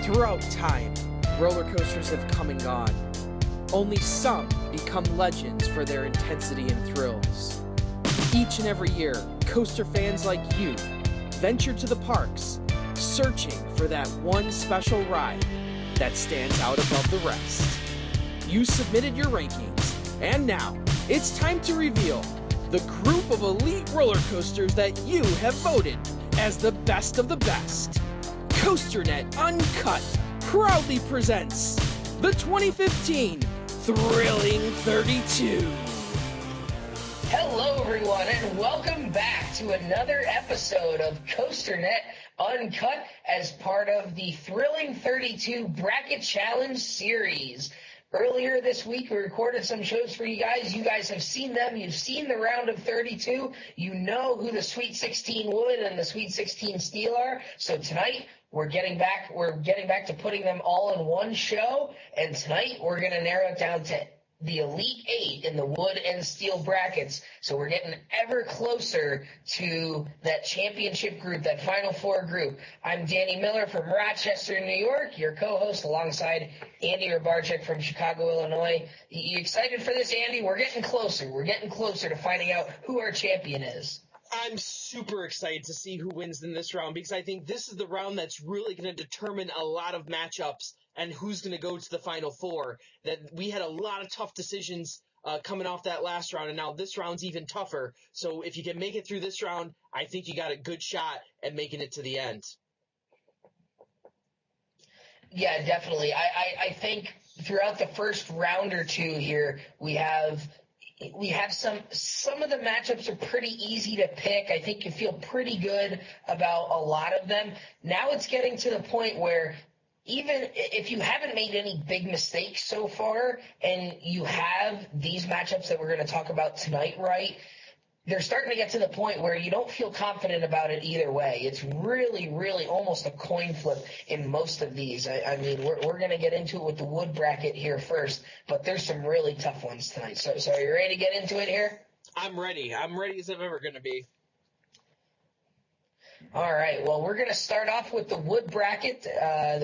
Throughout time, roller coasters have come and gone. Only some become legends for their intensity and thrills. Each and every year, coaster fans like you venture to the parks, searching for that one special ride that stands out above the rest. You submitted your rankings, and now it's time to reveal the group of elite roller coasters that you have voted as the best of the best. COASTER-net Uncut proudly presents the 2015 Thrilling 32. Hello everyone and welcome back to another episode of COASTER-net Uncut as part of the Thrilling 32 Bracket Challenge series. Earlier this week, we recorded some shows for you guys. You guys have seen them. You've seen the round of 32. You know who the Sweet 16 Wood and the Sweet 16 Steel are. So tonight, we're getting back to putting them all in one show. And tonight, we're going to narrow it down to the Elite Eight in the Wood and Steel brackets. So we're getting ever closer to that championship group, that Final Four group. I'm Danny Miller from Rochester, New York, your co-host alongside Andy Rabarczyk from Chicago, Illinois. You excited for this, Andy? We're getting closer. We're getting closer to finding out who our champion is. I'm super excited to see who wins in this round because I think this is the round that's really going to determine a lot of matchups and who's going to go to the Final Four. That we had a lot of tough decisions coming off that last round, and now this round's even tougher. So if you can make it through this round, I think you got a good shot at making it to the end. Yeah, definitely. I think throughout the first round or two here, we have some of the matchups are pretty easy to pick. I think you feel pretty good about a lot of them. Now it's getting to the point where even if you haven't made any big mistakes so far and you have these matchups that we're going to talk about tonight right, they're starting to get to the point where you don't feel confident about it either way. It's really, really almost a coin flip in most of these. I mean, we're going to get into it with the wood bracket here first, but there's some really tough ones tonight. So are you ready to get into it here? I'm ready. I'm ready as I'm ever going to be. All right, well, we're going to start off with the wood bracket.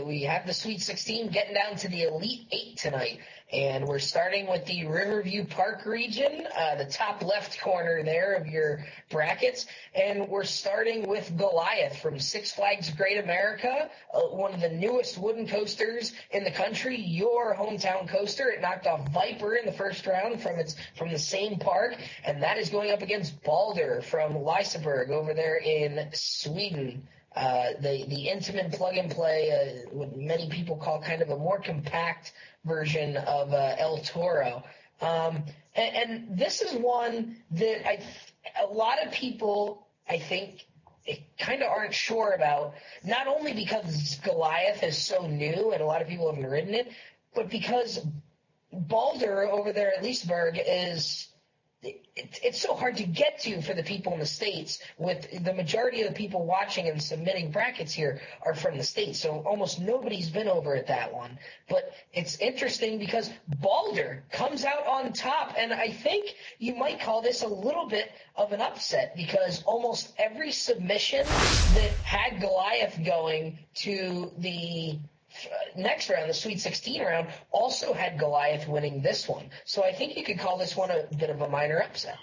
We have the Sweet 16 getting down to the Elite 8 tonight. And we're starting with the Riverview Park region, the top left corner there of your brackets. And we're starting with Goliath from Six Flags Great America, one of the newest wooden coasters in the country, your hometown coaster. It knocked off Viper in the first round from the same park. And that is going up against Boulder from Liseberg over there in Sweden. The intimate plug-and-play, what many people call kind of a more compact version of El Toro. And this is one that a lot of people, I think, kind of aren't sure about, not only because Goliath is so new and a lot of people haven't ridden it, but because Boulder over there at Liseberg it's so hard to get to for the people in the States, with the majority of the people watching and submitting brackets here are from the States. So almost nobody's been over at that one. But it's interesting because Boulder comes out on top, and I think you might call this a little bit of an upset because almost every submission that had Goliath going to the next round, the Sweet 16 round, also had Goliath winning this one. So I think you could call this one a bit of a minor upset.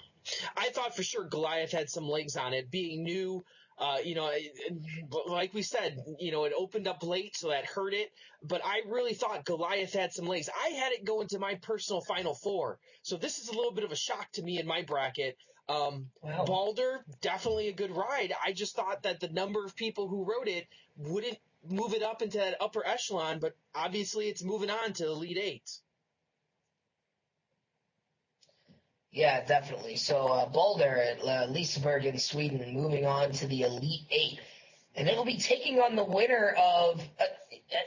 I thought for sure Goliath had some legs on it, being new. Like we said, it opened up late, so that hurt it. But I really thought Goliath had some legs. I had it go into my personal Final Four. So this is a little bit of a shock to me in my bracket. Wow. Boulder, definitely a good ride. I just thought that the number of people who rode it wouldn't move it up into that upper echelon, but obviously it's moving on to Elite Eight. Yeah, definitely. So Boulder at Liseberg in Sweden moving on to the Elite Eight. And it'll be taking on the winner of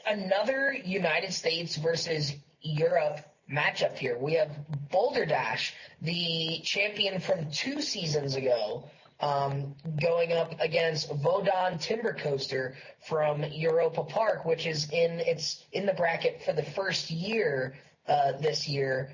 another United States versus Europe matchup here. We have Boulder Dash, the champion from 2 seasons ago, going up against Vodon Timber Coaster from Europa Park, which is in the bracket for the first year this year,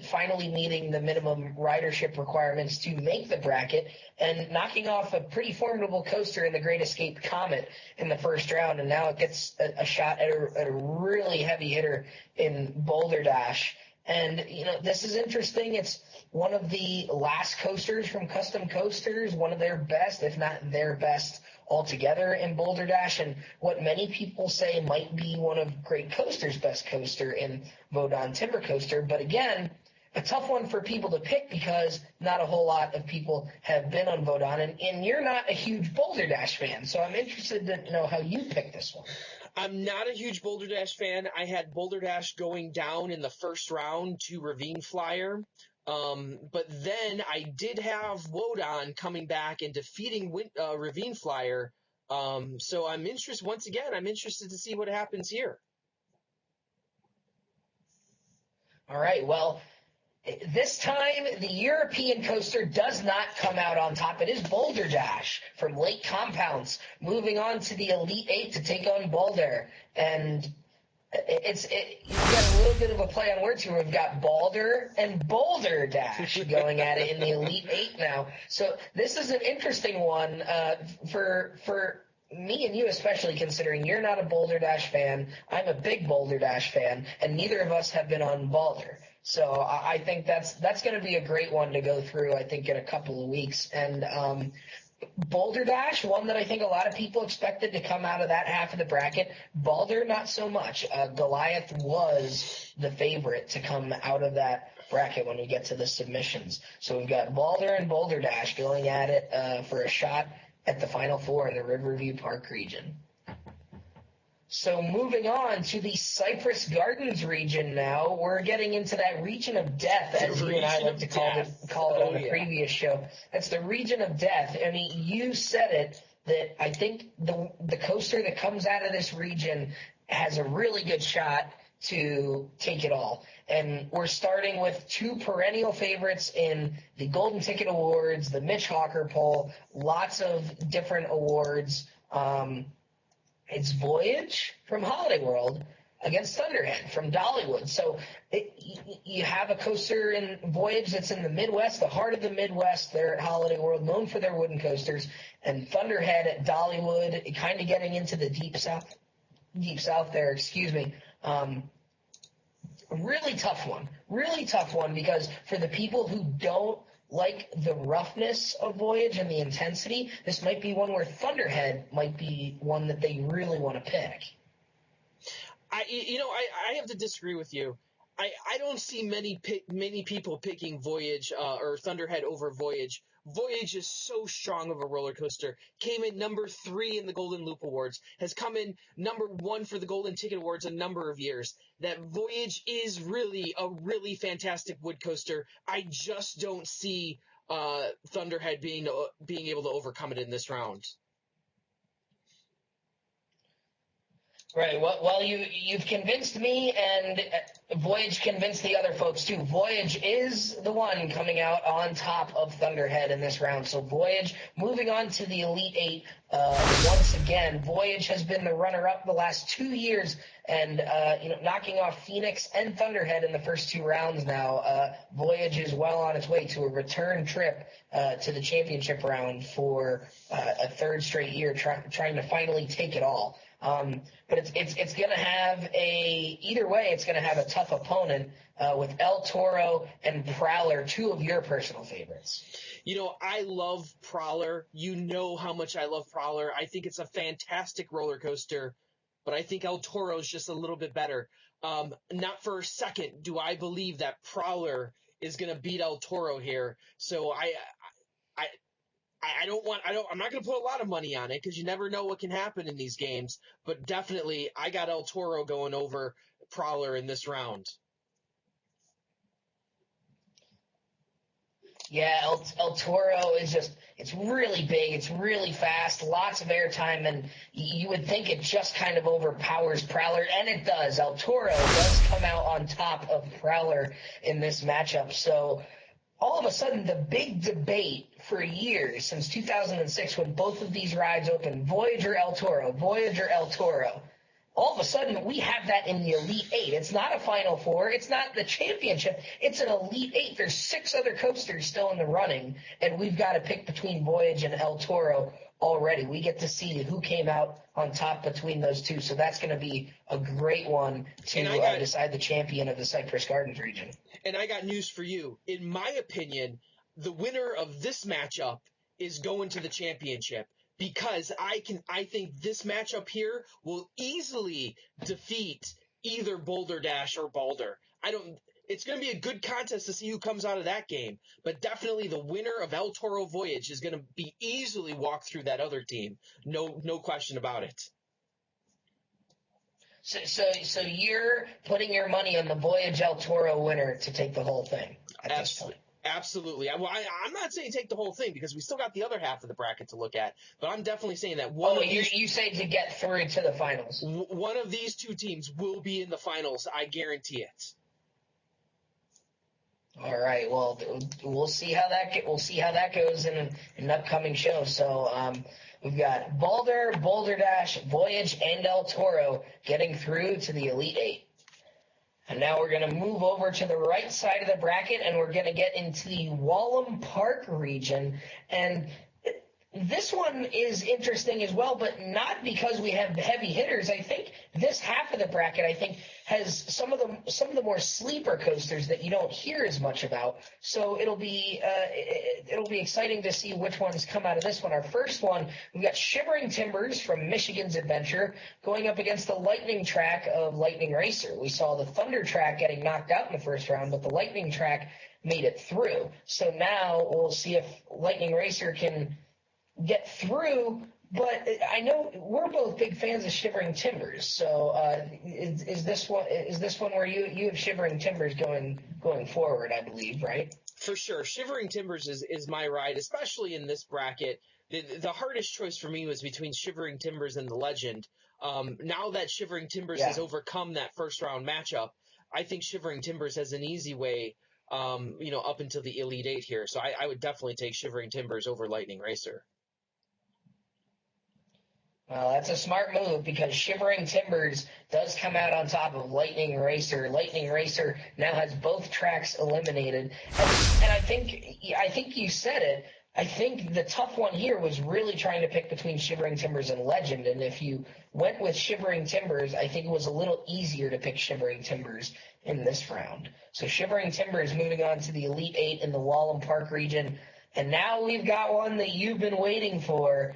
finally meeting the minimum ridership requirements to make the bracket and knocking off a pretty formidable coaster in the Great Escape Comet in the first round. And now it gets a shot at a really heavy hitter in Boulder Dash. And, this is interesting. It's one of the last coasters from Custom Coasters, one of their best, if not their best altogether in Boulder Dash, and what many people say might be one of Great Coaster's best coaster in Vodon Timber Coaster. But again, a tough one for people to pick because not a whole lot of people have been on Vodon, and you're not a huge Boulder Dash fan, so I'm interested to know how you pick this one. I'm not a huge Boulder Dash fan. I had Boulder Dash going down in the first round to Ravine Flyer. But then I did have Wodon coming back and defeating Ravine Flyer. So I'm interested to see what happens here. All right, well, this time the European coaster does not come out on top. It is Boulder Dash from Lake Compounds, moving on to the Elite Eight to take on Boulder. And you've got a little bit of a play on words here. We've got Boulder and Boulder Dash going at it in the Elite Eight now. So this is an interesting one for me and you, especially considering you're not a Boulder Dash fan. I'm a big Boulder Dash fan, and neither of us have been on Boulder. So I think that's going to be a great one to go through, I think, in a couple of weeks. And Boulder Dash, one that I think a lot of people expected to come out of that half of the bracket. Boulder, not so much. Goliath was the favorite to come out of that bracket when we get to the submissions. So we've got Boulder and Boulder Dash going at it for a shot at the Final Four in the Riverview Park region. So moving on to the Cypress Gardens region now, we're getting into that region of death, as you and I like to call it on the previous show. That's the region of death. I mean, you said it, that I think the coaster that comes out of this region has a really good shot to take it all. And we're starting with two perennial favorites in the Golden Ticket Awards, the Mitch Hawker poll, lots of different awards. It's Voyage from Holiday World against Thunderhead from Dollywood. So you have a coaster in Voyage that's in the Midwest, the heart of the Midwest there at Holiday World, known for their wooden coasters, and Thunderhead at Dollywood, kind of getting into the deep south there, excuse me. Really tough one because for the people who don't like the roughness of Voyage and the intensity, this might be one where Thunderhead might be one that they really want to pick. I have to disagree with you. I don't see many people picking Voyage or Thunderhead over Voyage. Voyage is so strong of a roller coaster. Came in number 3 in the Golden Loop Awards. Has come in number 1 for the Golden Ticket Awards a number of years. That Voyage is really a really fantastic wood coaster. I just don't see Thunderhead being able to overcome it in this round. Right. Well, you've convinced me, and Voyage convinced the other folks too. Voyage is the one coming out on top of Thunderhead in this round. So Voyage moving on to the Elite Eight once again. Voyage has been the runner-up the last 2 years, and knocking off Phoenix and Thunderhead in the first 2 rounds now. Voyage is well on its way to a return trip to the championship round for a third straight year, trying to finally take it all. But it's going to have either way, it's going to have a tough opponent with El Toro and Prowler, 2 of your personal favorites. I love Prowler. You know how much I love Prowler. I think it's a fantastic roller coaster, but I think El Toro is just a little bit better. Not for a second do I believe that Prowler is going to beat El Toro here. So I'm not going to put a lot of money on it because you never know what can happen in these games, but definitely I got El Toro going over Prowler in this round. Yeah, El Toro is it's really big, it's really fast, lots of airtime, and you would think it just kind of overpowers Prowler, and it does. El Toro does come out on top of Prowler in this matchup, so all of a sudden, the big debate for years, since 2006, when both of these rides opened, Voyage or El Toro, all of a sudden we have that in the Elite Eight. It's not a Final Four. It's not the championship. It's an Elite Eight. There's 6 other coasters still in the running, and we've got to pick between Voyage and El Toro already. We get to see who came out on top between those two, so that's going to be a great one to decide the champion of the Cypress Gardens region. And I got news for you. In my opinion, the winner of this matchup is going to the championship, because I think this matchup here will easily defeat either Boulder Dash or Boulder. It's going to be a good contest to see who comes out of that game, but definitely the winner of El Toro Voyage is going to be easily walk through that other team. No question about it. So you're putting your money on the Voyage El Toro winner to take the whole thing at this point. Absolutely. I'm not saying take the whole thing, because we still got the other half of the bracket to look at, but I'm definitely saying that you say to get through to the finals. One of these two teams will be in the finals. I guarantee it. All right. Well, we'll see how that goes in an upcoming show. So we've got Boulder Dash, Voyage, and El Toro getting through to the Elite Eight. And now we're going to move over to the right side of the bracket, and we're going to get into the Wallem Park region. And this one is interesting as well, but not because we have heavy hitters. I think this half of the bracket, has some of the more sleeper coasters that you don't hear as much about. So it'll be exciting to see which ones come out of this one. Our first one, we've got Shivering Timbers from Michigan's Adventure going up against the Lightning Track of Lightning Racer. We saw the Thunder Track getting knocked out in the first round, but the Lightning Track made it through. So now we'll see if Lightning Racer can get through. But I know we're both big fans of Shivering Timbers. So is this one where you have Shivering Timbers going forward, I believe, right? For sure. Shivering Timbers is my ride, especially in this bracket. The hardest choice for me was between Shivering Timbers and the Legend. Now that Shivering Timbers has overcome that first round matchup, I think Shivering Timbers has an easy way, up until the Elite Eight here. So I would definitely take Shivering Timbers over Lightning Racer. Well, that's a smart move, because Shivering Timbers does come out on top of Lightning Racer. Lightning Racer now has both tracks eliminated. And I think you said it. I think the tough one here was really trying to pick between Shivering Timbers and Legend. And if you went with Shivering Timbers, I think it was a little easier to pick Shivering Timbers in this round. So Shivering Timbers moving on to the Elite Eight in the Wallem Park region. And now we've got one that you've been waiting for.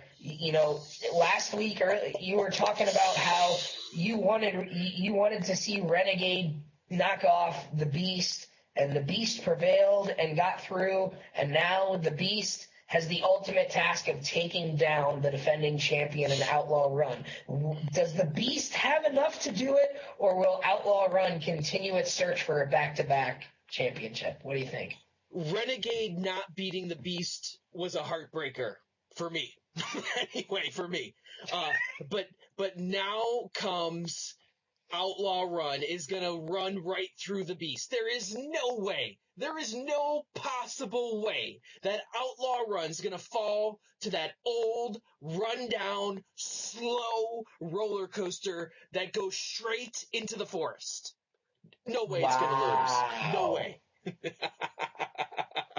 Last week you were talking about how you wanted to see Renegade knock off the Beast, and the Beast prevailed and got through, and now the Beast has the ultimate task of taking down the defending champion in Outlaw Run. Does the Beast have enough to do it, or will Outlaw Run continue its search for a back-to-back championship? What do you think? Renegade not beating the Beast was a heartbreaker for me. Anyway, for me. But now comes Outlaw Run is going to run right through the Beast. There is no possible way that Outlaw Run's going to fall to that old, rundown, slow roller coaster that goes straight into the forest. No way it's going to lose. No way.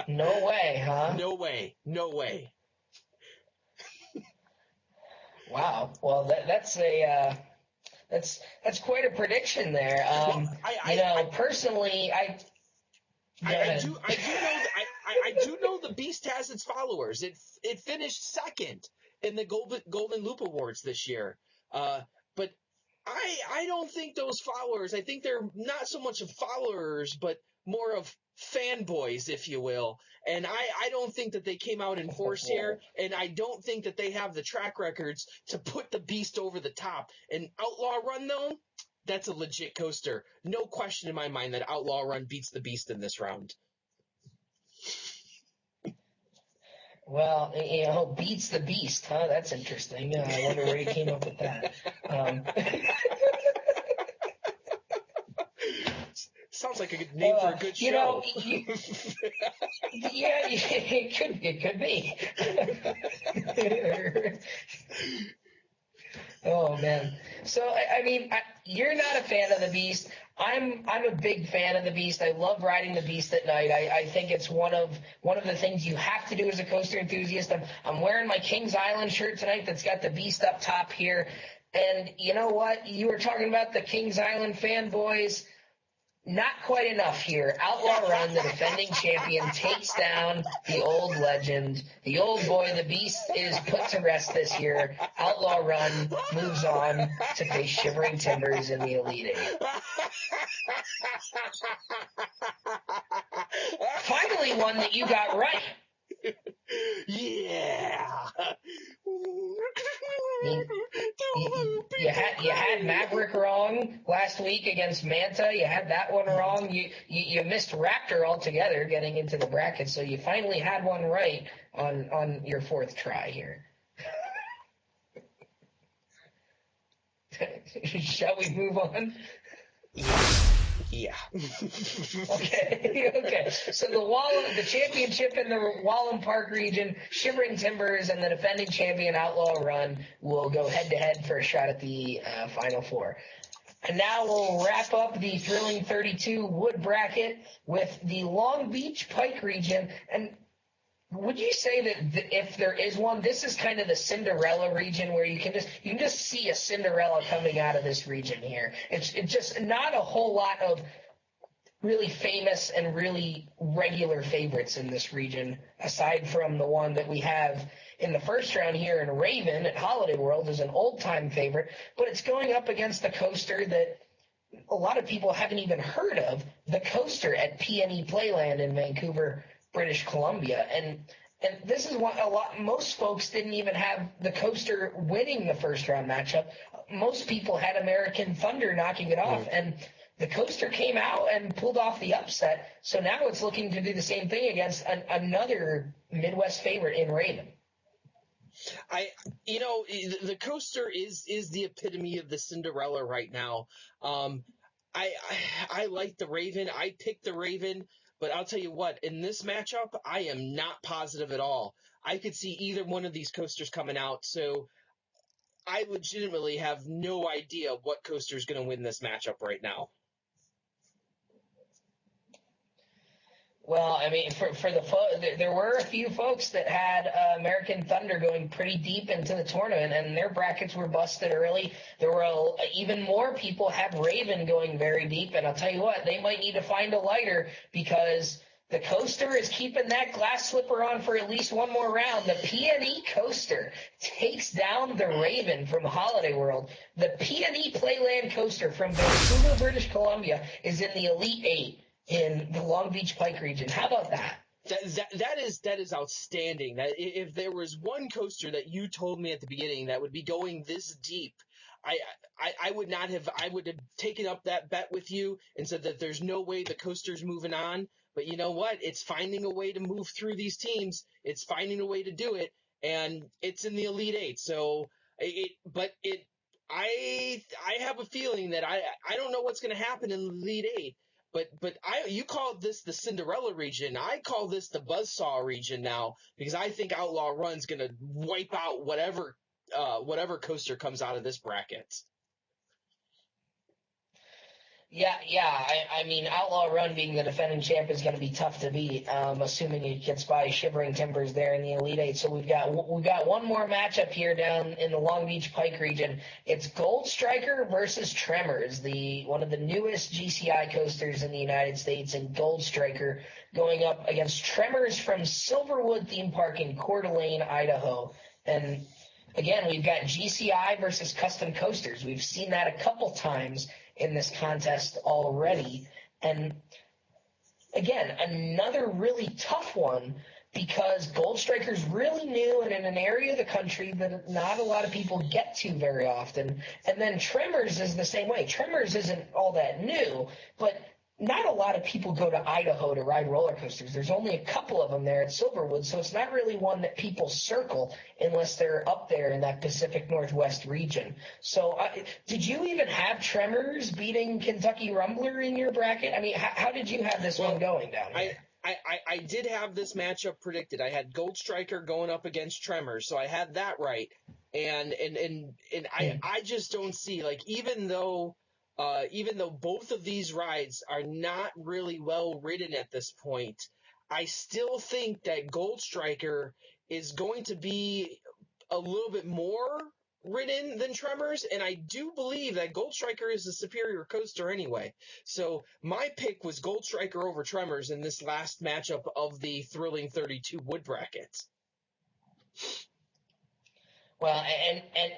No way, huh? No way. Wow. Well, that's quite a prediction there. Personally, I do know the Beast has its followers. It finished second in the Golden Loop Awards this year. But I don't think those followers, I think they're not so much of followers, but more of fanboys, if you will. And I don't think that they came out in force here, and I don't think that they have the track records to put the Beast over the top. And Outlaw Run, though, that's a legit coaster. No question in my mind that Outlaw Run beats the Beast in this round. Well, beats the Beast, huh? That's interesting. I wonder where he came up with that. Sounds like a good name for a good show. Yeah, it could be. Oh man. So I mean, you're not a fan of the Beast. I'm a big fan of the Beast. I love riding the Beast at night. I think it's one of the things you have to do as a coaster enthusiast. I'm wearing my Kings Island shirt tonight that's got the Beast up top here. And you know what? You were talking about the Kings Island fanboys. Not quite enough here. Outlaw Run, the defending champion, takes down the old legend. The old boy, the Beast, is put to rest this year. Outlaw Run moves on to face Shivering Timbers in the Elite Eight. Finally, one that you got right. Yeah. You had Maverick wrong last week against Manta. You had that one wrong. You missed Raptor altogether getting into the bracket, so you finally had one right on your fourth try here. Shall we move on? Yeah. Okay. So the championship in the Wallam Park region, Shivering Timbers and the defending champion Outlaw Run will go head-to-head for a shot at the Final Four. And now we'll wrap up the thrilling 32 wood bracket with the Long Beach Pike region. And would you say that if there is one, this is kind of the Cinderella region where you can just see a Cinderella coming out of this region here. It's just not a whole lot of really famous and really regular favorites in this region, aside from the one that we have in the first round here in Raven at Holiday World is an old-time favorite, but it's going up against the coaster that a lot of people haven't even heard of, the coaster at PNE Playland in Vancouver, British Columbia. And this is what most folks didn't even have the coaster winning the first round matchup. Most people had American Thunder knocking it off, and the coaster came out and pulled off the upset. So now it's looking to do the same thing against another Midwest favorite in Raven. The coaster is the epitome of the Cinderella right now. I like the Raven. I picked the Raven. But I'll tell you what, in this matchup, I am not positive at all. I could see either one of these coasters coming out, so I legitimately have no idea what coaster is going to win this matchup right now. Well, I mean, there were a few folks that had American Thunder going pretty deep into the tournament, and their brackets were busted early. There were even more people had Raven going very deep, and I'll tell you what, they might need to find a lighter because the coaster is keeping that glass slipper on for at least one more round. The PNE coaster takes down the Raven from Holiday World. The PNE Playland coaster from Vancouver, British Columbia is in the Elite Eight in the Long Beach Pike region. How about that? That is outstanding. That if there was one coaster that you told me at the beginning that would be going this deep, I would have taken up that bet with you and said that there's no way the coaster's moving on. But you know what? It's finding a way to move through these teams. It's finding a way to do it, and it's in the Elite Eight. So I have a feeling that I don't know what's going to happen in the Elite Eight. But you called this the Cinderella region. I call this the Buzzsaw region now because I think Outlaw Run's going to wipe out whatever coaster comes out of this bracket. Yeah. I mean, Outlaw Run being the defending champ is going to be tough to beat, assuming it gets by Shivering Timbers there in the Elite Eight. So we've got one more matchup here down in the Long Beach Pike region. It's Gold Striker versus Tremors, one of the newest GCI coasters in the United States, and Gold Striker going up against Tremors from Silverwood Theme Park in Coeur d'Alene, Idaho. And again, we've got GCI versus custom coasters. We've seen that a couple times in this contest already. And again, another really tough one because Gold Striker's really new and in an area of the country that not a lot of people get to very often. And then Tremors is the same way. Tremors isn't all that new, but not a lot of people go to Idaho to ride roller coasters. There's only a couple of them there at Silverwood, so it's not really one that people circle unless they're up there in that Pacific Northwest region. So did you even have Tremors beating Kentucky Rumbler in your bracket? I mean, how did you have this one going down here? I did have this matchup predicted. I had Gold Striker going up against Tremors, so I had that right. And I just don't see, like, even though both of these rides are not really well ridden at this point, I still think that Gold Striker is going to be a little bit more ridden than Tremors, and I do believe that Gold Striker is the superior coaster anyway. So my pick was Gold Striker over Tremors in this last matchup of the thrilling 32 wood bracket. Well,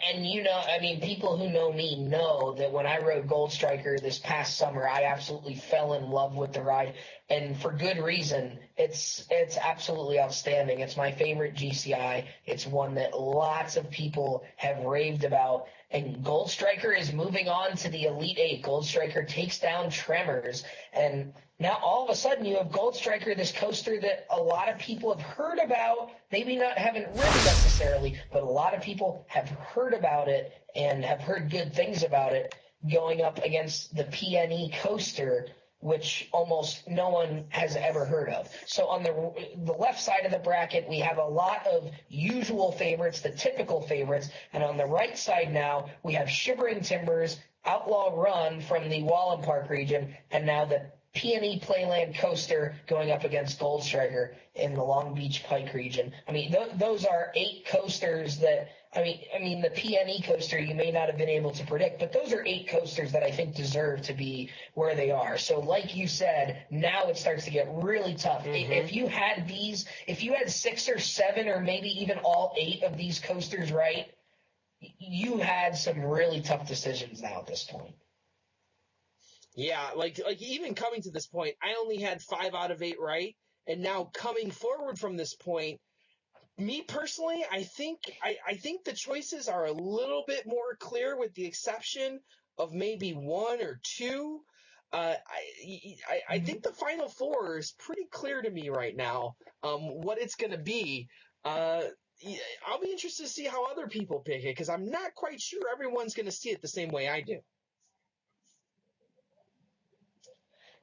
and you know, I mean, people who know me know that when I rode Gold Striker this past summer, I absolutely fell in love with the ride, and for good reason. It's absolutely outstanding. It's my favorite GCI. It's one that lots of people have raved about. And Gold Striker is moving on to the Elite Eight. Gold Striker takes down Tremors, and now all of a sudden you have Gold Striker, this coaster that a lot of people have heard about, maybe not haven't ridden necessarily, but a lot of people have heard about it and have heard good things about it, going up against the PNE coaster, which almost no one has ever heard of. So on the left side of the bracket, we have a lot of usual favorites, the typical favorites, and on the right side now, we have Shivering Timbers, Outlaw Run from the Wallen Park region, and now the PNE Playland coaster going up against Gold Striker in the Long Beach Pike region. I mean, those are 8 coasters that, I mean, the PNE coaster you may not have been able to predict, but those are 8 coasters that I think deserve to be where they are. So like you said, now it starts to get really tough. Mm-hmm. If you had 6 or 7 or maybe even all 8 of these coasters right, you had some really tough decisions now at this point. Yeah, like even coming to this point, I only had 5 out of 8 right, and now coming forward from this point, me personally, I think the choices are a little bit more clear, with the exception of maybe 1 or 2. I think the final 4 is pretty clear to me right now. What it's going to be. I'll be interested to see how other people pick it, because I'm not quite sure everyone's going to see it the same way I do.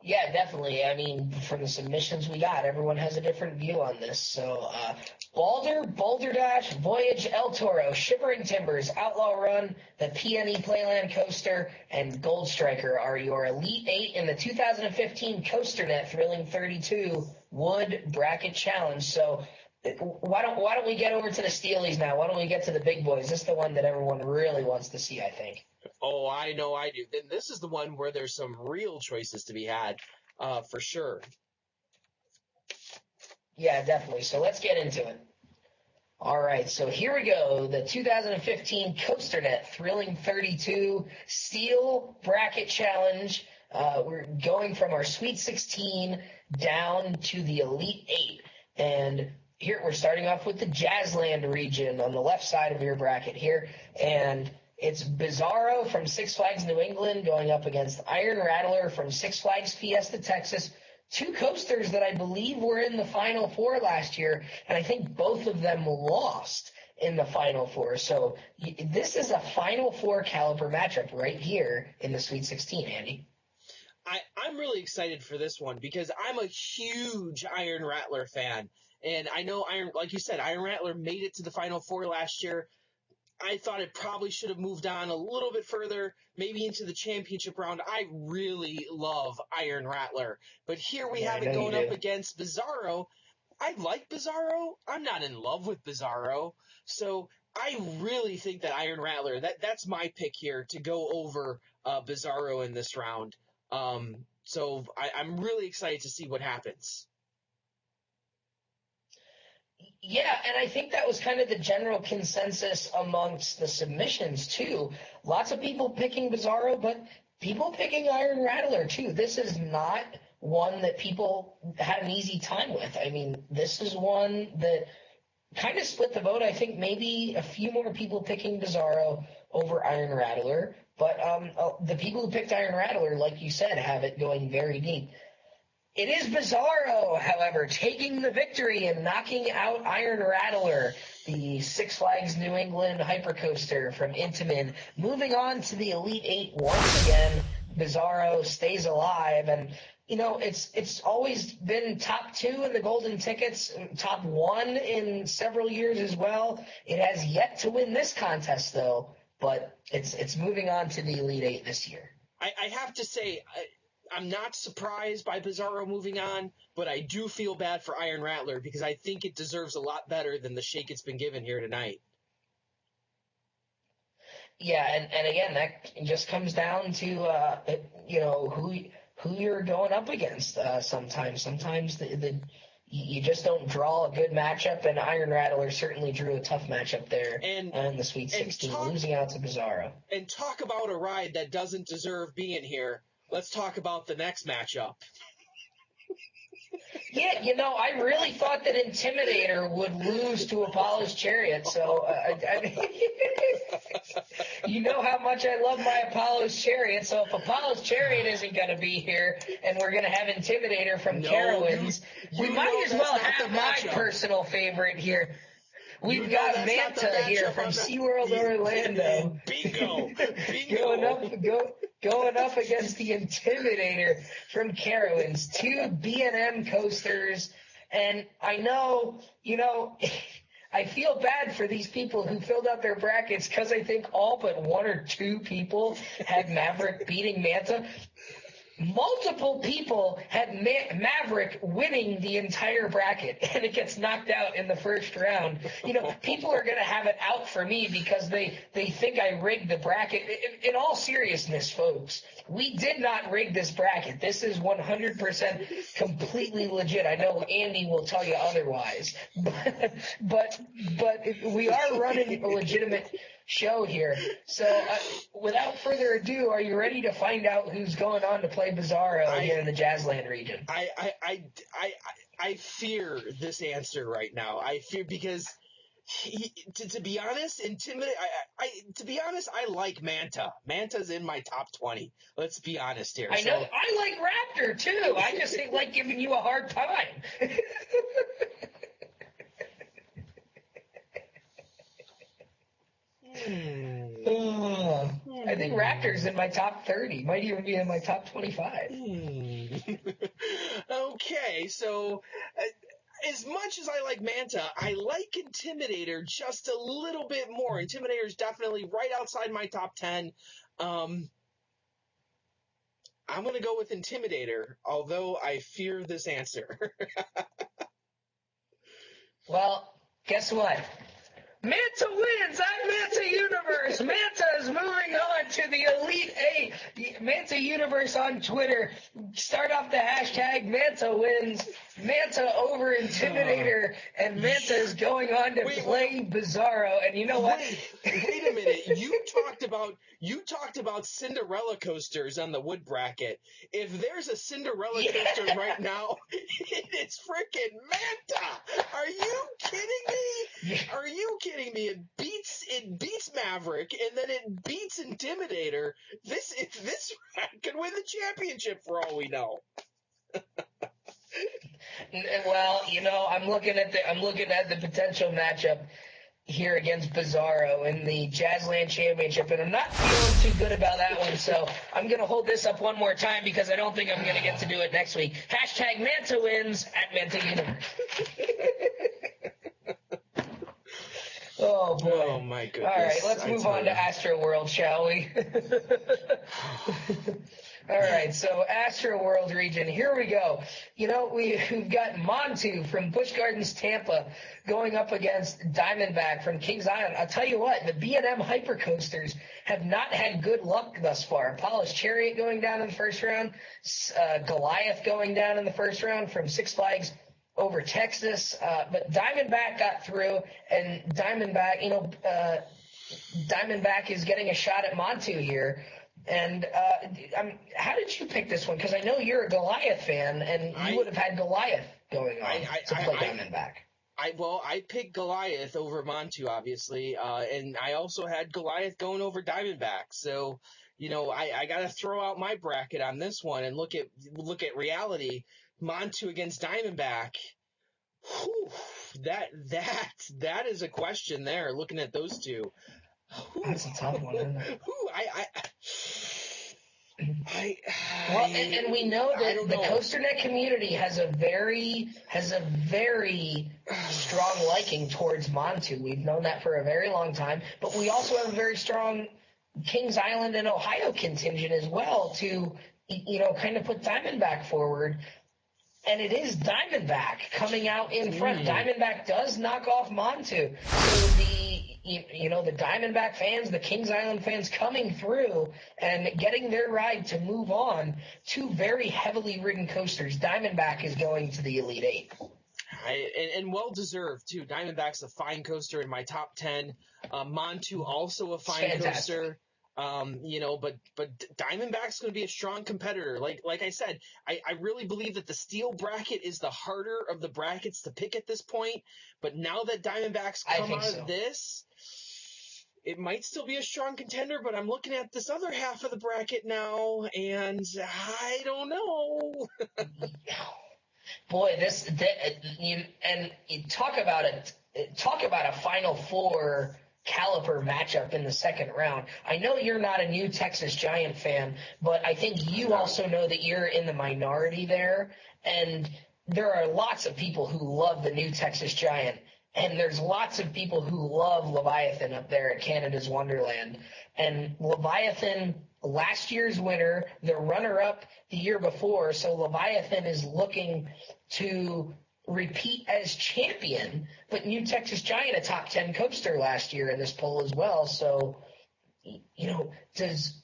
Yeah, definitely. I mean, from the submissions we got, everyone has a different view on this. So, Boulder Dash, Voyage, El Toro, Shivering Timbers, Outlaw Run, the PNE Playland Coaster, and Gold Striker are your Elite 8 in the 2015 COASTER-net Thrilling 32 Wood Bracket Challenge. So, why don't we get over to the Steelies now? Why don't we get to the big boys? This is the one that everyone really wants to see, I think. Oh, I know I do. Then this is the one where there's some real choices to be had, for sure. Yeah, definitely. So let's get into it. All right, so here we go. The 2015 COASTER-net Thrilling 32 Steel Bracket Challenge. We're going from our Sweet 16 down to the Elite 8. And here we're starting off with the Jazzland region on the left side of your bracket here. And it's Bizarro from Six Flags New England going up against Iron Rattler from Six Flags Fiesta Texas. 2 coasters that I believe were in the Final Four last year, and I think both of them lost in the Final Four. So this is a Final Four caliber matchup right here in the Sweet 16, Andy. I'm really excited for this one because I'm a huge Iron Rattler fan. And I know, like you said, Iron Rattler made it to the Final Four last year. I thought it probably should have moved on a little bit further, maybe into the championship round. I really love Iron Rattler. But here we have it going up against Bizarro. I like Bizarro. I'm not in love with Bizarro. So I really think that Iron Rattler, that's my pick here to go over Bizarro in this round. So I'm really excited to see what happens. Yeah, and I think that was kind of the general consensus amongst the submissions, too. Lots of people picking Bizarro, but people picking Iron Rattler, too. This is not one that people had an easy time with. I mean, this is one that kind of split the vote. I think maybe a few more people picking Bizarro over Iron Rattler, but the people who picked Iron Rattler, like you said, have it going very deep. It is Bizarro, however, taking the victory and knocking out Iron Rattler, the Six Flags New England hypercoaster from Intamin. Moving on to the Elite 8 once again, Bizarro stays alive. And, it's always been top 2 in the golden tickets, top 1 in several years as well. It has yet to win this contest, though, but it's moving on to the Elite 8 this year. I have to say, I'm not surprised by Bizarro moving on, but I do feel bad for Iron Rattler because I think it deserves a lot better than the shake it's been given here tonight. Yeah, and again, that just comes down to who you're going up against. Sometimes you just don't draw a good matchup, and Iron Rattler certainly drew a tough matchup there in the Sweet 16, losing out to Bizarro. And talk about a ride that doesn't deserve being here. Let's talk about the next matchup. Yeah, I really thought that Intimidator would lose to Apollo's Chariot, so you know how much I love my Apollo's Chariot, so if Apollo's Chariot isn't going to be here and we're going to have Intimidator from Carowinds, we might as well have my personal favorite here. We've got Manta here from SeaWorld Orlando. Bingo! Going up against the Intimidator from Carowinds, 2 B&M coasters. And I know, I feel bad for these people who filled out their brackets because I think all but 1 or 2 people had Maverick beating Manta. Multiple people had Maverick winning the entire bracket, and it gets knocked out in the first round. People are going to have it out for me because they think I rigged the bracket. In all seriousness, folks, we did not rig this bracket. This is 100% completely legit. I know Andy will tell you otherwise, but we are running a legitimate show here. So without further ado, are you ready to find out who's going on to play Bizarro here in the Jazzland region? I fear this answer right now. I fear because to be honest, I like Manta. Manta's in my top 20. Let's be honest here. I know. I like Raptor too. I just like giving you a hard time. I think Raptor's in my top 30. Might even be in my top 25. Okay, so as much as I like Manta, I like Intimidator just a little bit more. Intimidator's definitely right outside my top 10. I'm going to go with Intimidator, although I fear this answer. Well, guess what? Manta wins at Manta Universe. Manta is moving on to the Elite 8. Manta Universe on Twitter. Start off the hashtag Manta wins. Manta over Intimidator. And Manta is going on to play Bizarro. And you know what? Wait a minute. You talked about Cinderella coasters on the wood bracket. If there's a Cinderella coaster right now, it's freaking Manta. Are you kidding me? Are you kidding me? It beats Maverick, and then it beats Intimidator. This could win the championship for all we know. Well, I'm looking at the potential matchup here against Bizarro in the Jazzland Championship, and I'm not feeling too good about that one, so I'm going to hold this up one more time because I don't think I'm going to get to do it next week. Hashtag Manta wins at Manta Universe. Oh, boy. Oh, my goodness. All right, let's move on to Astro World, shall we? All right, so Astro World region, here we go. We've got Montu from Busch Gardens, Tampa, going up against Diamondback from Kings Island. I'll tell you what, the B&M Hypercoasters have not had good luck thus far. Apollo's Chariot going down in the first round, Goliath going down in the first round from Six Flags over Texas, but Diamondback got through, and Diamondback is getting a shot at Montu here. And how did you pick this one? Because I know you're a Goliath fan, and you would have had Goliath going on to play Diamondback. I picked Goliath over Montu, obviously, and I also had Goliath going over Diamondback. So, I got to throw out my bracket on this one and look at reality. Montu against Diamondback. Whew, that is a question there. Looking at those two. That's a tough one, isn't it? And we know that the COASTER.net community has a very strong liking towards Montu. We've known that for a very long time, but we also have a very strong Kings Island and Ohio contingent as well to, kind of put Diamondback forward. And it is Diamondback coming out in front. Diamondback does knock off Montu. So the Diamondback fans, the Kings Island fans coming through and getting their ride to move on. Two very heavily ridden coasters. Diamondback is going to the Elite Eight. And well-deserved, too. Diamondback's a fine coaster in my top 10. Montu also a fine coaster. But Diamondback's going to be a strong competitor. Like I said, I really believe that the steel bracket is the harder of the brackets to pick at this point. But now that Diamondback's come out of this, it might still be a strong contender. But I'm looking at this other half of the bracket now, and I don't know. Boy, talk about a Final Four caliber matchup in the second round. I know you're not a New Texas Giant fan, but I think you also know that you're in the minority there, and there are lots of people who love the New Texas Giant, and there's lots of people who love Leviathan up there at Canada's Wonderland. And Leviathan, last year's winner, the runner-up the year before, so Leviathan is looking to repeat as champion, but New Texas Giant a top 10 coaster last year in this poll as well. So, does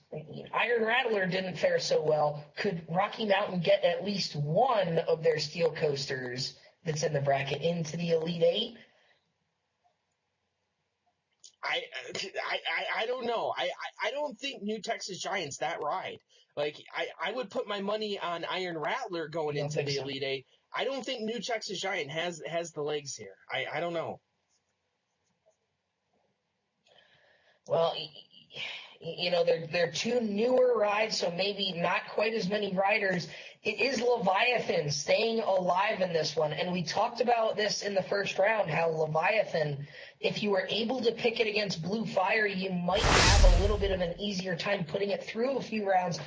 Iron Rattler didn't fare so well? Could Rocky Mountain get at least one of their steel coasters that's in the bracket into the Elite Eight? I don't know. I don't think New Texas Giant's that ride. Like, I would put my money on Iron Rattler going into the Elite Eight. I don't think New Texas Giant has the legs here. I don't know. Well, they're two newer rides, so maybe not quite as many riders. It is Leviathan staying alive in this one, and we talked about this in the first round, how Leviathan, if you were able to pick it against Blue Fire, you might have a little bit of an easier time putting it through a few rounds.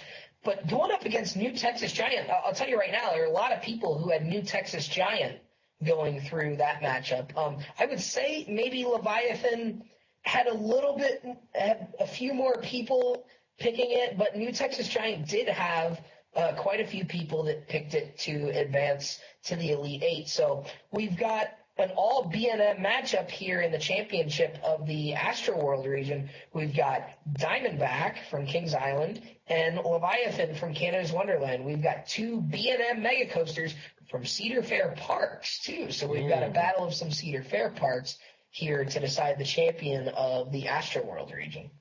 But going up against New Texas Giant, I'll tell you right now, there are a lot of people who had New Texas Giant going through that matchup. I would say maybe Leviathan had a few more people picking it, but New Texas Giant did have quite a few people that picked it to advance to the Elite Eight. So we've got an all B&M matchup here in the championship of the Astroworld region. We've got Diamondback from Kings Island and Leviathan from Canada's Wonderland. We've got two B&M mega coasters from Cedar Fair Parks too. So we've got a battle of some Cedar Fair Parks here to decide the champion of the Astroworld region.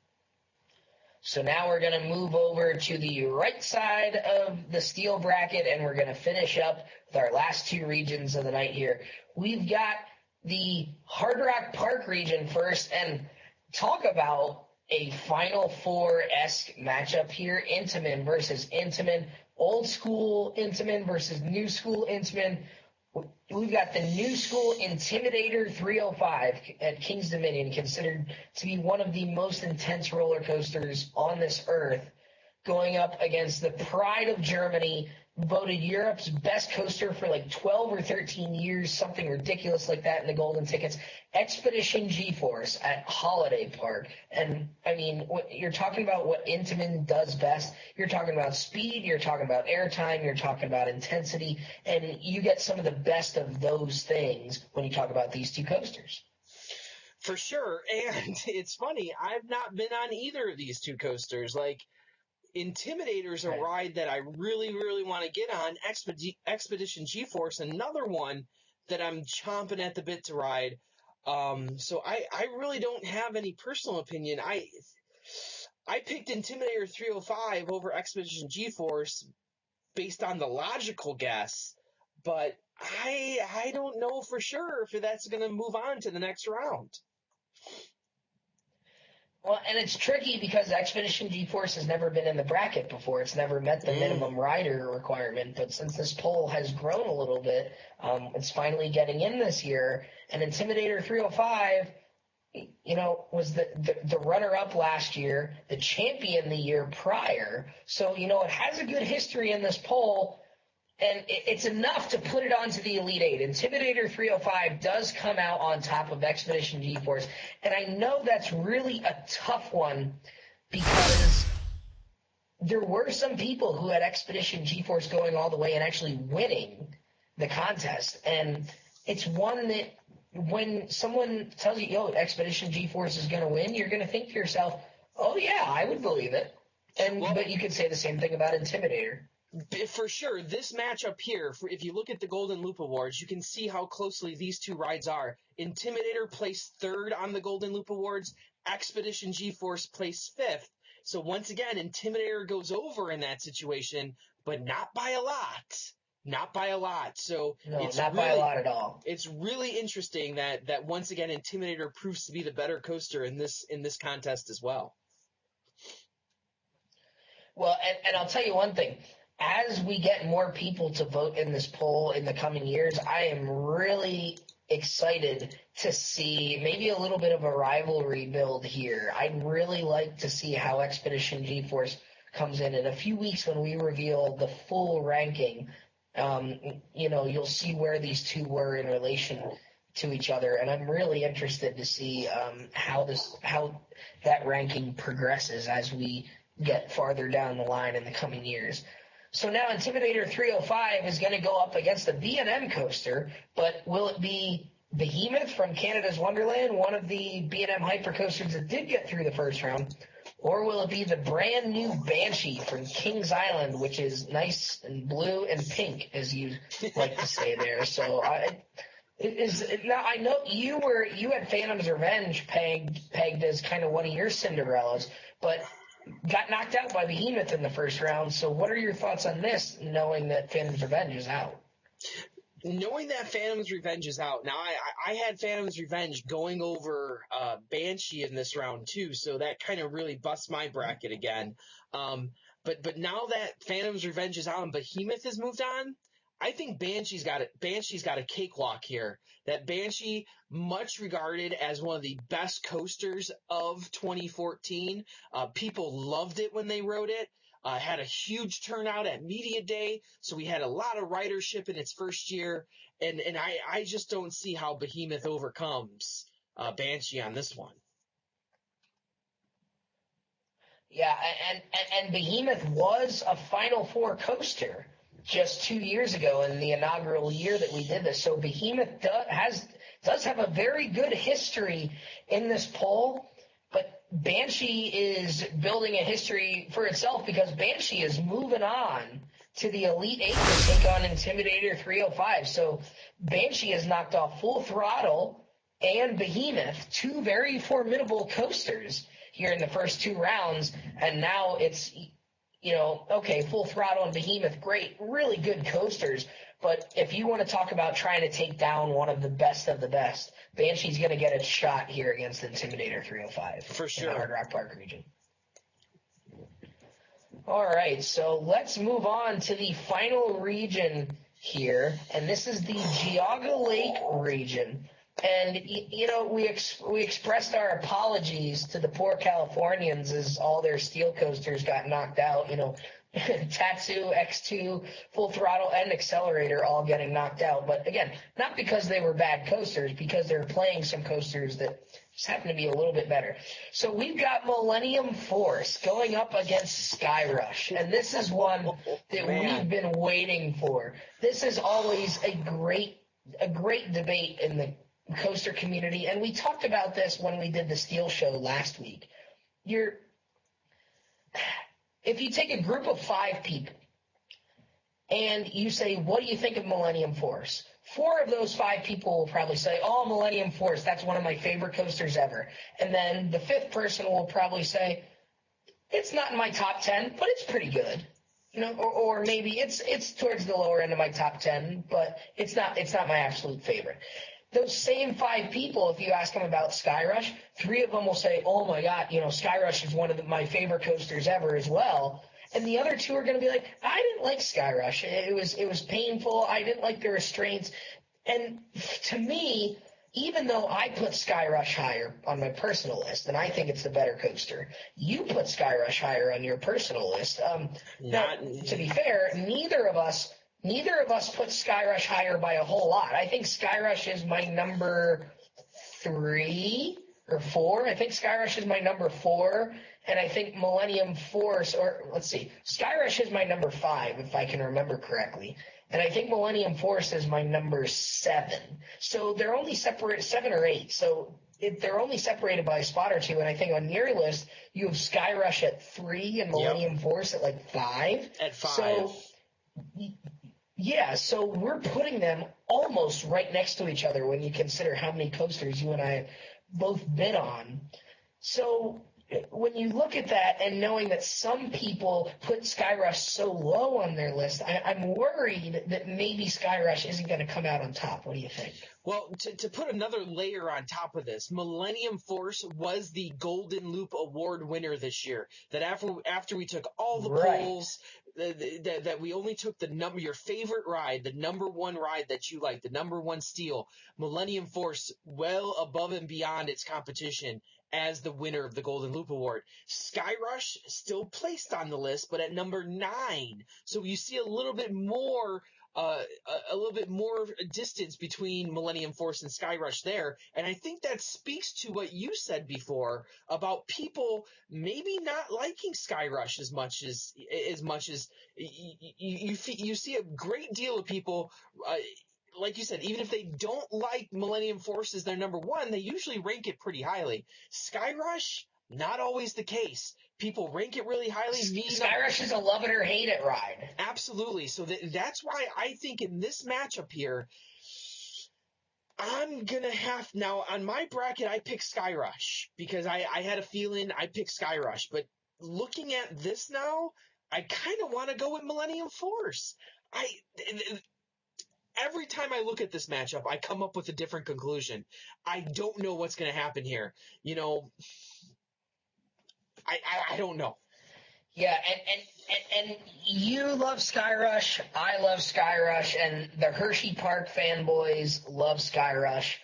So now we're going to move over to the right side of the steel bracket, and we're going to finish up with our last two regions of the night here. We've got the Hard Rock Park region first, and talk about a Final Four-esque matchup here. Intamin versus Intamin, old school Intamin versus new school Intamin. We've got the new school Intimidator 305 at Kings Dominion, considered to be one of the most intense roller coasters on this earth, going up against the Pride of Germany, voted Europe's best coaster for like 12 or 13 years, something ridiculous like that in the golden tickets, Expedition G-Force at Holiday Park. And, I mean, you're talking about what Intamin does best. You're talking about speed, you're talking about airtime, you're talking about intensity, and you get some of the best of those things when you talk about these two coasters. For sure, and it's funny, I've not been on either of these two coasters. Like, Intimidator's a ride that I really, really want to get on. Expedition G-Force, another one that I'm chomping at the bit to ride. So I really don't have any personal opinion. I picked Intimidator 305 over Expedition G-Force based on the logical guess, but I don't know for sure if that's going to move on to the next round. Well, and it's tricky because Expedition G-Force has never been in the bracket before. It's never met the minimum rider requirement. But since this poll has grown a little bit, it's finally getting in this year. And Intimidator 305, was the runner-up last year, the champion the year prior. So, it has a good history in this poll, and it's enough to put it onto the Elite Eight. Intimidator 305 does come out on top of Expedition GeForce, and I know that's really a tough one because there were some people who had Expedition GeForce going all the way and actually winning the contest, and it's one that when someone tells you, Expedition GeForce is going to win, you're going to think to yourself, oh, yeah, I would believe it. But you could say the same thing about Intimidator. For sure, this matchup here, if you look at the Golden Loop Awards, you can see how closely these two rides are. Intimidator placed third on the Golden Loop Awards. Expedition GeForce placed fifth. So once again, Intimidator goes over in that situation, but not by a lot. Not by a lot. So no, not by a lot at all. It's really interesting that once again Intimidator proves to be the better coaster in this contest as well. Well, and I'll tell you one thing. As we get more people to vote in this poll in the coming years, I am really excited to see maybe a little bit of a rivalry build here. I'd really like to see how Expedition GeForce comes in a few weeks when we reveal the full ranking. You'll see where these two were in relation to each other, and I'm really interested to see how that ranking progresses as we get farther down the line in the coming years. So now Intimidator 305 is going to go up against the B&M coaster, but will it be Behemoth from Canada's Wonderland, one of the B&M hypercoasters that did get through the first round, or will it be the brand new Banshee from Kings Island, which is nice and blue and pink, as you like to say there? So I know you had Phantom's Revenge pegged as kind of one of your Cinderellas, but got knocked out by Behemoth in the first round. So what are your thoughts on this, knowing that Phantom's Revenge is out? Knowing that Phantom's Revenge is out, now I had Phantom's Revenge going over Banshee in this round too, so that kind of really busts my bracket again. But now that Phantom's Revenge is out and Behemoth has moved on, I think Banshee's got a cakewalk here. That Banshee, much regarded as one of the best coasters of 2014. People loved it when they rode it. Had a huge turnout at Media Day, so we had a lot of ridership in its first year, and I just don't see how Behemoth overcomes Banshee on this one. Yeah, and Behemoth was a Final Four coaster just 2 years ago in the inaugural year that we did this. So Behemoth does have a very good history in this poll, but Banshee is building a history for itself because Banshee is moving on to the Elite Eight to take on Intimidator 305. So Banshee has knocked off Full Throttle and Behemoth, two very formidable coasters here in the first two rounds, and now it's Full Throttle and Behemoth, great, really good coasters. But if you want to talk about trying to take down one of the best, Banshee's going to get its shot here against Intimidator 305. For sure. In the Hard Rock Park region. All right, so let's move on to the final region here, and this is the Geauga Lake region. And, we expressed our apologies to the poor Californians as all their steel coasters got knocked out, Tatsu, X2, Full Throttle, and Accelerator all getting knocked out. But, again, not because they were bad coasters, because they're playing some coasters that just happen to be a little bit better. So we've got Millennium Force going up against Skyrush, and this is one that we've been waiting for. This is always a great debate in the coaster community, and we talked about this when we did the Steel Show last week. If you take a group of 5 people and you say, what do you think of Millennium Force? 4 of those 5 people will probably say, oh, Millennium Force, that's one of my favorite coasters ever. And then the 5th person will probably say, it's not in my top 10, but it's pretty good. Or maybe it's towards the lower end of my top 10, but it's not my absolute favorite. Those same 5 people, if you ask them about Skyrush, 3 of them will say, oh, my God, Skyrush is one of my favorite coasters ever as well. And the other 2 are going to be like, I didn't like Skyrush. It was painful. I didn't like the restraints. And to me, even though I put Skyrush higher on my personal list, and I think it's the better coaster, you put Skyrush higher on your personal list. Now, to be fair, neither of us put Skyrush higher by a whole lot. I think Skyrush is my number 3 or 4. I think Skyrush is my number 4, and I think Millennium Force, or let's see, Skyrush is my number 5, if I can remember correctly. And I think Millennium Force is my number 7. So they're only separate 7 or 8. So they're only separated by a spot or two. And I think on your list, you have Skyrush at 3 and Millennium Force at like 5. At 5. So, yeah, so we're putting them almost right next to each other when you consider how many coasters you and I both bid on. So when you look at that and knowing that some people put Skyrush so low on their list, I'm worried that maybe Skyrush isn't going to come out on top. What do you think? Well, to put another layer on top of this, Millennium Force was the Golden Loop Award winner this year. That after we took all the polls, that we only took your favorite ride, the number one ride that you like, the number one steal, Millennium Force, well above and beyond its competition as the winner of the Golden Loop Award. Skyrush still placed on the list, but at number 9. So you see a little bit more distance between Millennium Force and Skyrush there. And I think that speaks to what you said before about people maybe not liking Skyrush as much as you see a great deal of people, like you said, even if they don't like Millennium Force as their number 1, they usually rank it pretty highly. Skyrush, not always the case. People rank it really highly. Skyrush is a love it or hate it ride. Absolutely. So that's why I think in this matchup here, I'm going to have – now, on my bracket, I picked Skyrush because I had a feeling I picked Skyrush. But looking at this now, I kind of want to go with Millennium Force. Every time I look at this matchup, I come up with a different conclusion. I don't know what's going to happen here. You know, I don't know. Yeah, and you love Skyrush, I love Skyrush, and the Hershey Park fanboys love Skyrush.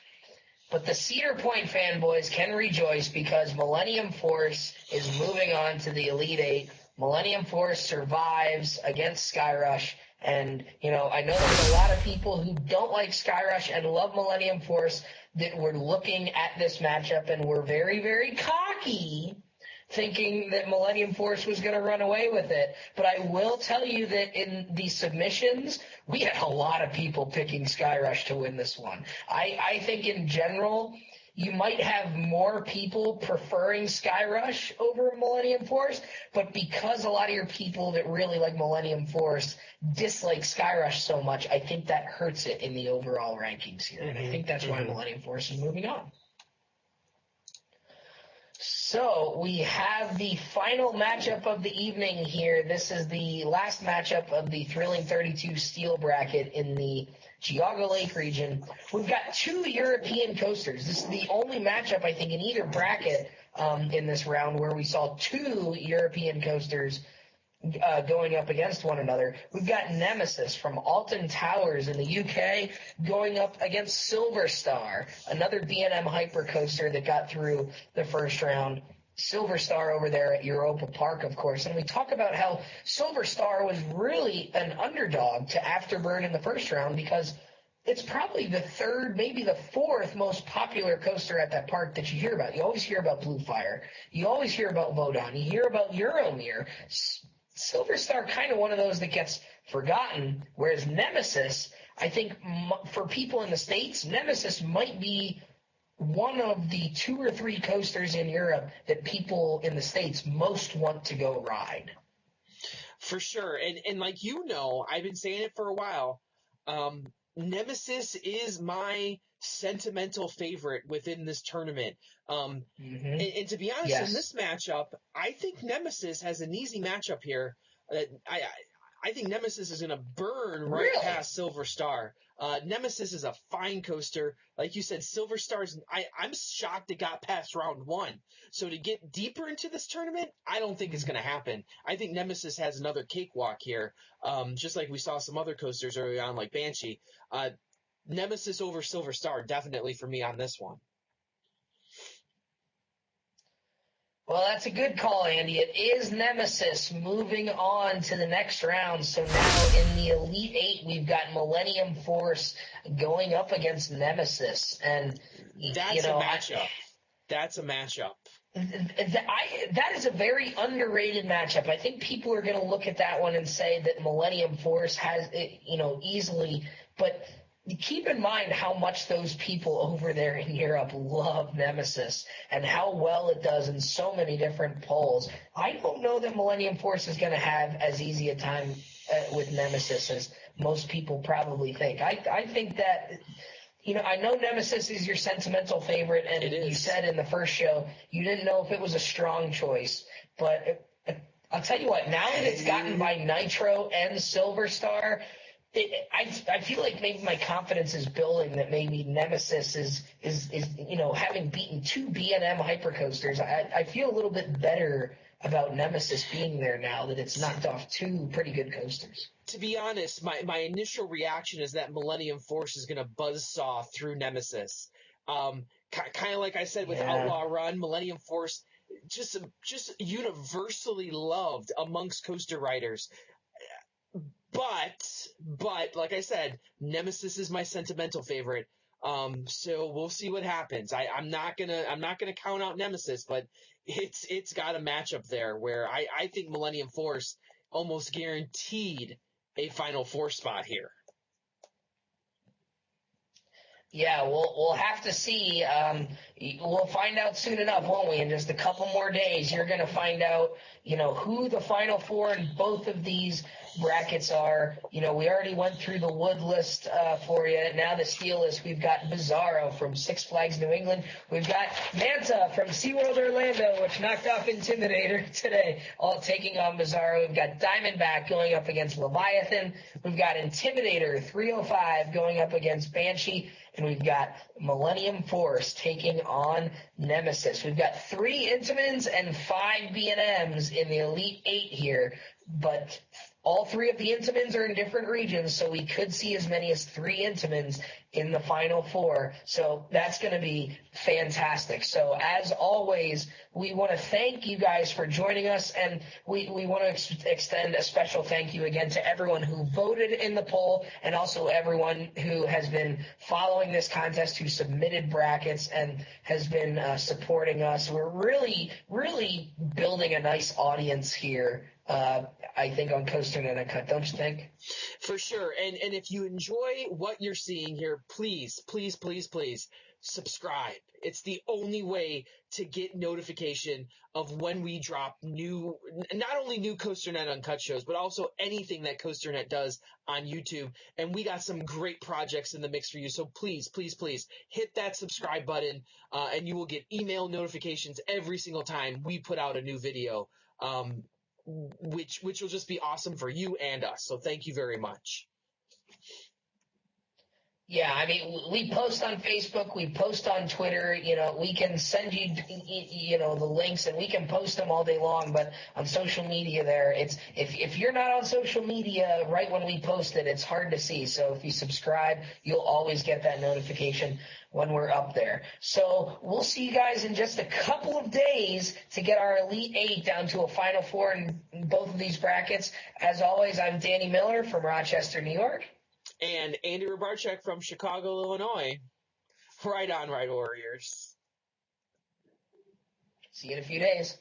But the Cedar Point fanboys can rejoice because Millennium Force is moving on to the Elite 8. Millennium Force survives against Skyrush. And, you know, I know there's a lot of people who don't like Skyrush and love Millennium Force that were looking at this matchup and were very, very cocky, thinking that Millennium Force was going to run away with it. But I will tell you that in the submissions, we had a lot of people picking Skyrush to win this one. I think in general, you might have more people preferring Skyrush over Millennium Force, but because a lot of your people that really like Millennium Force dislike Skyrush so much, I think that hurts it in the overall rankings here. And I think that's why Millennium Force is moving on. So we have the final matchup of the evening here. This is the last matchup of the Thrilling 32 Steel bracket in the Geauga Lake region. We've got 2 European coasters. This is the only matchup, I think, in either bracket in this round where we saw 2 European coasters going up against one another. We've got Nemesis from Alton Towers in the UK going up against Silver Star, another B&M hyper coaster that got through the first round. Silver Star over there at Europa Park, of course. And we talk about how Silver Star was really an underdog to Afterbird in the first round because it's probably the 3rd, maybe the 4th most popular coaster at that park that you hear about. You always hear about Blue Fire. You always hear about Vodon. You hear about Euromir. Silver Star kind of one of those that gets forgotten, whereas Nemesis, I think for people in the States, Nemesis might be one of the 2 or 3 coasters in Europe that people in the States most want to go ride. For sure. And like you know, I've been saying it for a while, Nemesis is my sentimental favorite within this tournament. And to be honest, in this matchup, I think Nemesis has an easy matchup here. I think Nemesis is going to burn past Silver Star. Nemesis is a fine coaster. Like you said, Silver Star's I'm shocked it got past round 1. So to get deeper into this tournament, I don't think it's going to happen. I think Nemesis has another cakewalk here, just like we saw some other coasters early on, like Banshee. Nemesis over Silver Star, definitely for me on this one. Well, that's a good call, Andy. It is Nemesis moving on to the next round. So now in the Elite Eight, we've got Millennium Force going up against Nemesis. And, That's a matchup. That's a matchup. That is a very underrated matchup. I think people are going to look at that one and say that Millennium Force has it, easily. But keep in mind how much those people over there in Europe love Nemesis and how well it does in so many different polls. I don't know that Millennium Force is going to have as easy a time with Nemesis as most people probably think. I think that – I know Nemesis is your sentimental favorite, and you said in the first show you didn't know if it was a strong choice. But I'll tell you what, now that it's gotten by Nitro and Silver Star, I feel like maybe my confidence is building that maybe Nemesis is having beaten 2 B&M hypercoasters. I feel a little bit better about Nemesis being there now that it's knocked off 2 pretty good coasters. To be honest, my initial reaction is that Millennium Force is going to buzzsaw through Nemesis. Kind of like I said with Outlaw Run, Millennium Force just universally loved amongst coaster riders. But like I said, Nemesis is my sentimental favorite. So we'll see what happens. I'm not gonna count out Nemesis, but it's got a matchup there where I think Millennium Force almost guaranteed a Final Four spot here. Yeah, we'll have to see. We'll find out soon enough, won't we? In just a couple more days, you're going to find out, who the Final Four in both of these brackets are. We already went through the wood list for you. Now the steel list, we've got Bizarro from Six Flags New England. We've got Manta from SeaWorld Orlando, which knocked off Intimidator today, all taking on Bizarro. We've got Diamondback going up against Leviathan. We've got Intimidator 305 going up against Banshee. And we've got Millennium Force taking on Nemesis. We've got 3 Intamins and 5 B&Ms in the Elite 8 here, but all 3 of the Intamins are in different regions, so we could see as many as 3 Intamins in the Final Four. So that's going to be fantastic. So as always, we want to thank you guys for joining us, and we want to extend a special thank you again to everyone who voted in the poll and also everyone who has been following this contest, who submitted brackets and has been supporting us. We're really, really building a nice audience here. I think on COASTER.net Uncut, don't you think? For sure. And if you enjoy what you're seeing here, please subscribe. It's the only way to get notification of when we drop not only new COASTER.net Uncut shows, but also anything that COASTER.net does on YouTube. And we got some great projects in the mix for you. So please hit that subscribe button, and you will get email notifications every single time we put out a new video. Which will just be awesome for you and us. So thank you very much. Yeah, I mean, we post on Facebook, we post on Twitter, we can send you, the links and we can post them all day long, but on social media there, if you're not on social media right when we post it, it's hard to see. So if you subscribe, you'll always get that notification when we're up there. So we'll see you guys in just a couple of days to get our Elite 8 down to a Final Four in both of these brackets. As always, I'm Danny Miller from Rochester, New York. And Andy Robarczyk from Chicago, Illinois. Right on, Ride Warriors. See you in a few days.